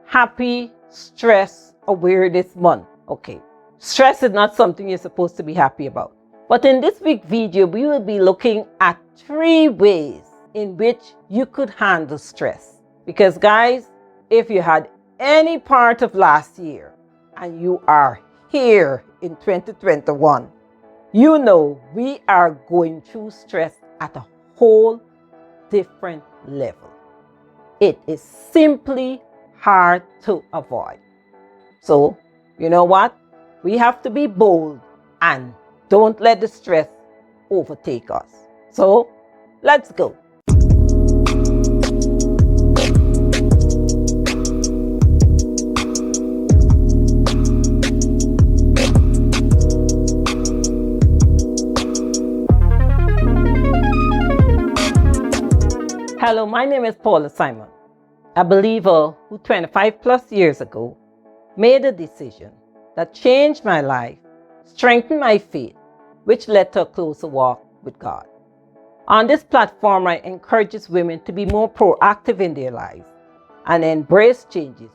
Happy Stress Awareness Month. Okay, stress is not something you're supposed to be happy about. But in this week's video, we will be looking at 3 ways in which you could handle stress. Because guys, if you had any part of last year and you are here in 2021, you know we are going through stress at a whole different level. It is simply hard to avoid. So, you know what? We have to be bold and don't let the stress overtake us. So, let's go. Hello, my name is Paula Simon, a believer who 25 plus years ago made a decision that changed my life, strengthened my faith, which led to a closer walk with God. On this platform, I encourage women to be more proactive in their lives and embrace changes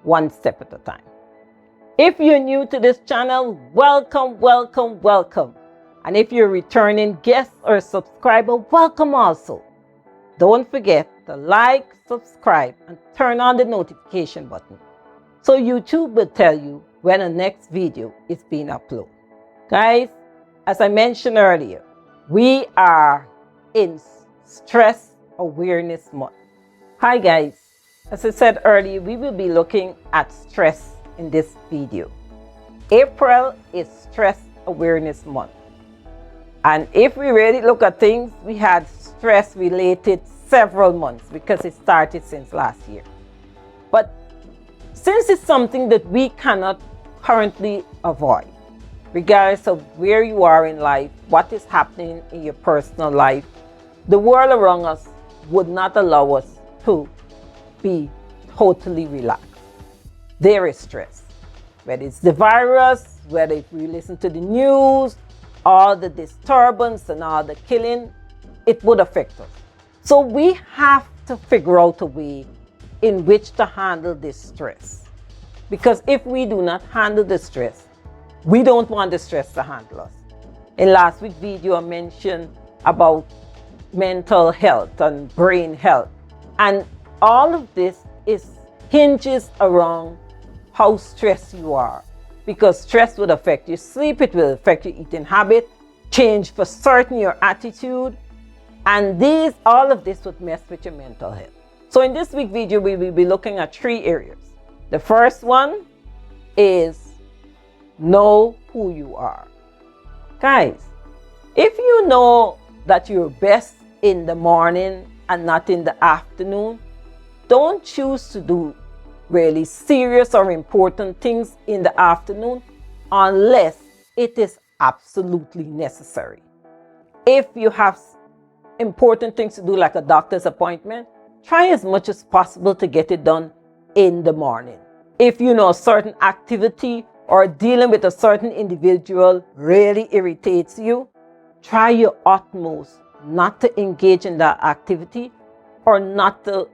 one step at a time. If you're new to this channel, welcome, welcome, welcome. And if you're a returning guest or subscriber, welcome also. Don't forget to like, subscribe, and turn on the notification button so YouTube will tell you when the next video is being uploaded. Guys, as I mentioned earlier, we are in Stress Awareness Month. Hi guys, as I said earlier, we will be looking at stress in this video. April is Stress Awareness Month. And if we really look at things, we had stress related several months because it started since last year. But since it's something that we cannot currently avoid, regardless of where you are in life, what is happening in your personal life, the world around us would not allow us to be totally relaxed. There is stress, whether it's the virus, whether if we listen to the news, all the disturbance and all the killing, it would affect us. So we have to figure out a way in which to handle this stress. Because if we do not handle the stress, we don't want the stress to handle us. In last week's video, I mentioned about mental health and brain health. And all of this hinges around how stressed you are. Because stress would affect your sleep, it will affect your eating habit, change for certain your attitude, and all of this would mess with your mental health. So in this week's video, we will be looking at 3 areas. The first one is know who you are. Guys, if you know that you're best in the morning and not in the afternoon, don't choose to do really serious or important things in the afternoon unless it is absolutely necessary. If you have important things to do like a doctor's appointment, try as much as possible to get it done in the morning. If you know a certain activity or dealing with a certain individual really irritates you, try your utmost not to engage in that activity or not to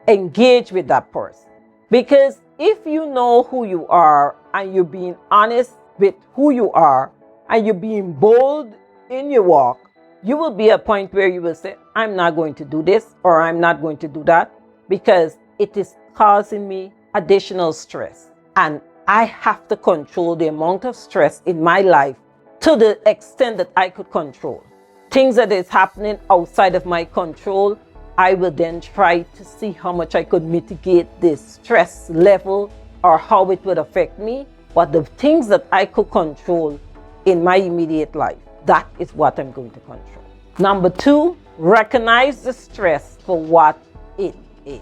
engage with that person. Because if you know who you are and you're being honest with who you are and you're being bold in your walk, you will be at a point where you will say, I'm not going to do this or I'm not going to do that because it is causing me additional stress. And I have to control the amount of stress in my life to the extent that I could control. Things that is happening outside of my control, I will then try to see how much I could mitigate this stress level or how it would affect me. But the things that I could control in my immediate life, that is what I'm going to control. Number 2, recognize the stress for what it is.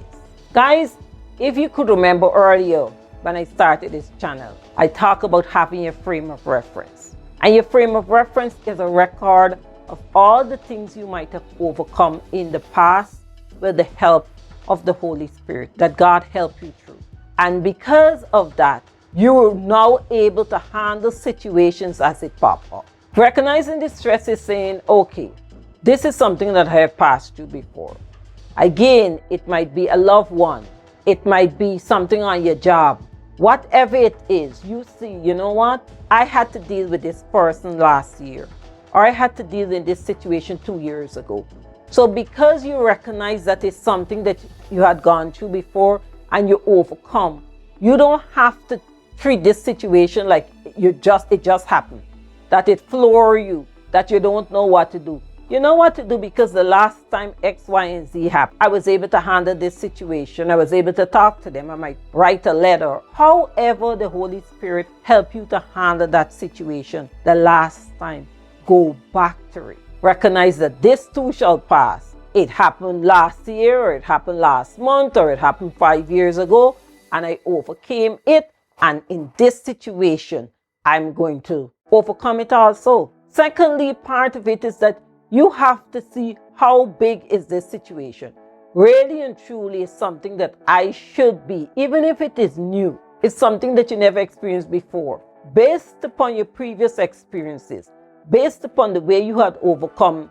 Guys, if you could remember earlier when I started this channel, I talk about having a frame of reference. And your frame of reference is a record of all the things you might have overcome in the past with the help of the Holy Spirit, that God helped you through. And because of that, you are now able to handle situations as it pop up. Recognizing the stress is saying, okay, this is something that I have passed through before. Again, it might be a loved one It might be something on your job. Whatever it is, you see, you know what? I had to deal with this person last year, or I had to deal in this situation 2 years ago. So because you recognize that it's something that you had gone through before and you overcome, you don't have to treat this situation like it just happened, that it floor you, that you don't know what to do. You know what to do, because the last time X, Y, and Z happened, I was able to handle this situation. I was able to talk to them. I might write a letter. However, the Holy Spirit helped you to handle that situation the last time. Go back to it. Recognize that this too shall pass. It happened last year, or it happened last month, or it happened 5 years ago, and I overcame it. And in this situation, I'm going to overcome it also. Secondly, part of it is that you have to see how big is this situation. Really and truly is something that I should be, even if it is new. It's something that you never experienced before. Based upon your previous experiences, based upon the way you had overcome,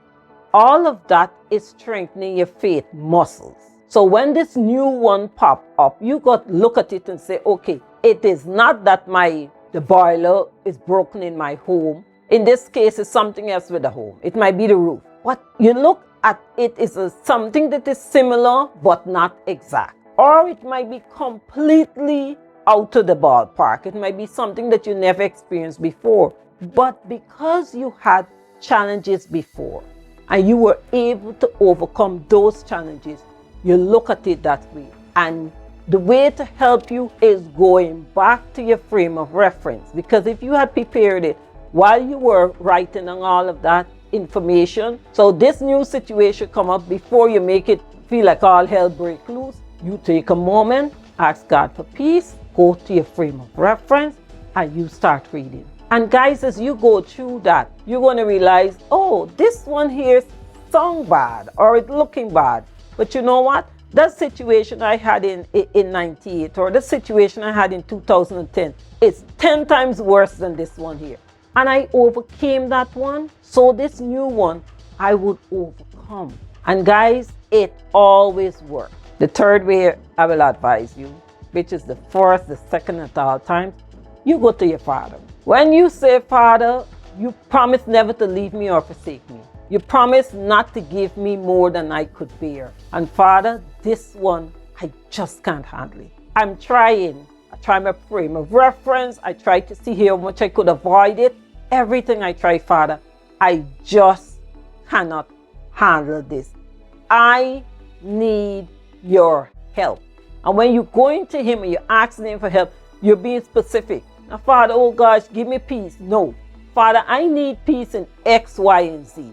all of that is strengthening your faith muscles. So when this new one pop up, you got to look at it and say, okay, it is not that the boiler is broken in my home. In this case, it's something else with the home. It might be the roof. What you look at it is something that is similar but not exact. Or it might be completely out of the ballpark. It might be something that you never experienced before. But because you had challenges before and you were able to overcome those challenges, you look at it that way. And the way to help you is going back to your frame of reference. Because if you had prepared it while you were writing on all of that information, so this new situation come up, before you make it feel like all hell break loose, you take a moment, ask God for peace, go to your frame of reference, and you start reading. And guys, as you go through that, you're going to realize, oh, this one here sound bad, or it's looking bad. But you know what? That situation I had in 98, or the situation I had in 2010, is 10 times worse than this one here. And I overcame that one. So this new one, I would overcome. And guys, it always works. The third way I will advise you, which is the first, the second at all times, you go to your Father. When you say, Father, you promise never to leave me or forsake me. You promise not to give me more than I could bear. And Father, this one, I just can't handle it. I'm trying. I try my frame of reference. I try to see how much I could avoid it. Everything I try, Father, I just cannot handle this. I need your help. And when you're going to him and you're asking him for help, you're being specific. Now, Father, oh gosh, give me peace. No. Father, I need peace in X, Y, and Z.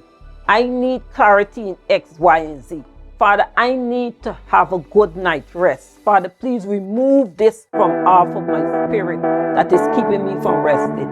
I need clarity in X, Y, and Z. Father, I need to have a good night's rest. Father, please remove this from off of my spirit that is keeping me from resting.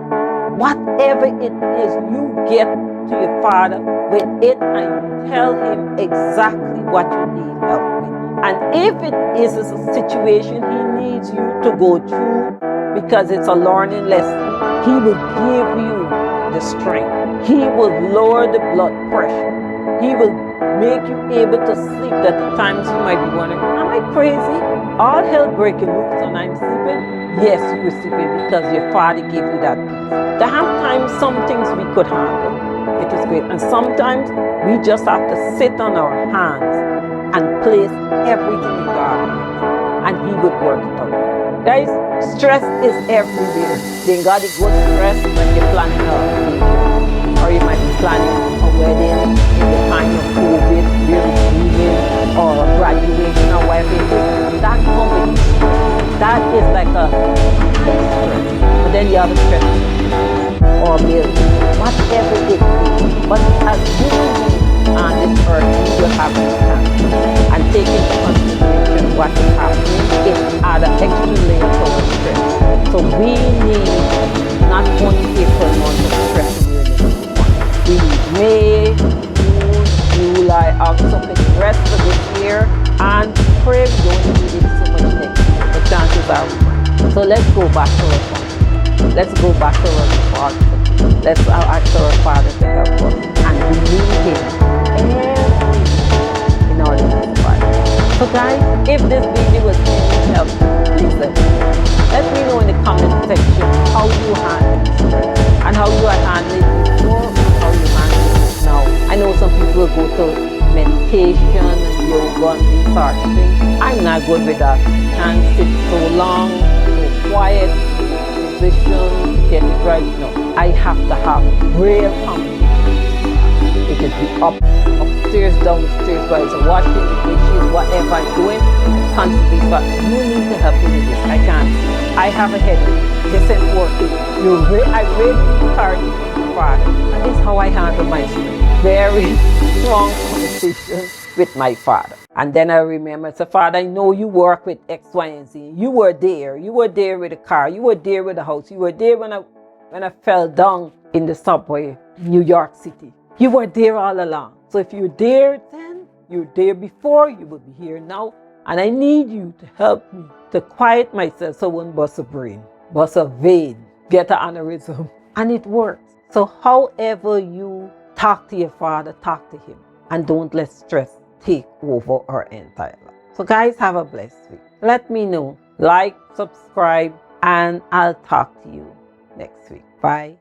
Whatever it is, you get to your Father with it and you tell him exactly what you need help with. And if it is a situation he needs you to go through because it's a learning lesson, he will give you the strength. He will lower the blood pressure. He will make you able to sleep at the times you might be wondering, am I crazy? All hell breaking loose and I'm sleeping? Yes, you were sleeping because your Father gave you that peace. There have times some things we could handle. It is great. And sometimes we just have to sit on our hands and place everything in God's hands, and he would work it out. Guys, stress is everywhere. Then God is good stress when you're planning a vacation, or you might be planning a wedding in the time of COVID, really booming, or graduation or whatever it is. That comes with stress. That is like a high stress. But then you have a stress or bills, whatever it is. But as human beings on this earth, we will have this chance. And take into consideration what is happening, it add an extra layer to our stress. So we need not only April month of stress awareness, we need May, June, July, August, so the rest of this year, and pray we don't need it so much next year. The chances are we might. So let's go back to our Father. Let's go back to our Father. Let's ask our Father to help us. And we need him in order to survive. So guys, if this video was helpful, please let me know in the comment section how you handle stress and how you are handling it before and how you handle it now. I know some people go to meditation and yoga and these sorts of things. I'm not good with that. Can't sit so long, so quiet, position, get it right. No, I have to have real communication. It could be upstairs, downstairs, while it's washing the dishes, whatever I'm doing, I constantly thought, you need to help me with this. I can't. I have a headache. This ain't working. I really tired of Father. And this is how I handle my stress. Very strong conversation with my Father. And then I remember, so Father, I know you work with X, Y, and Z. You were there. You were there with the car. You were there with the house. You were there when I fell down in the subway, New York City. You were there all along. So if you're there then, you're there before, you will be here now. And I need you to help me to quiet myself so I won't bust a brain, bust a vein, get an aneurysm. And it works. So however you talk to your Father, talk to him. And don't let stress take over our entire life. So guys, have a blessed week. Let me know. Like, subscribe, and I'll talk to you next week. Bye.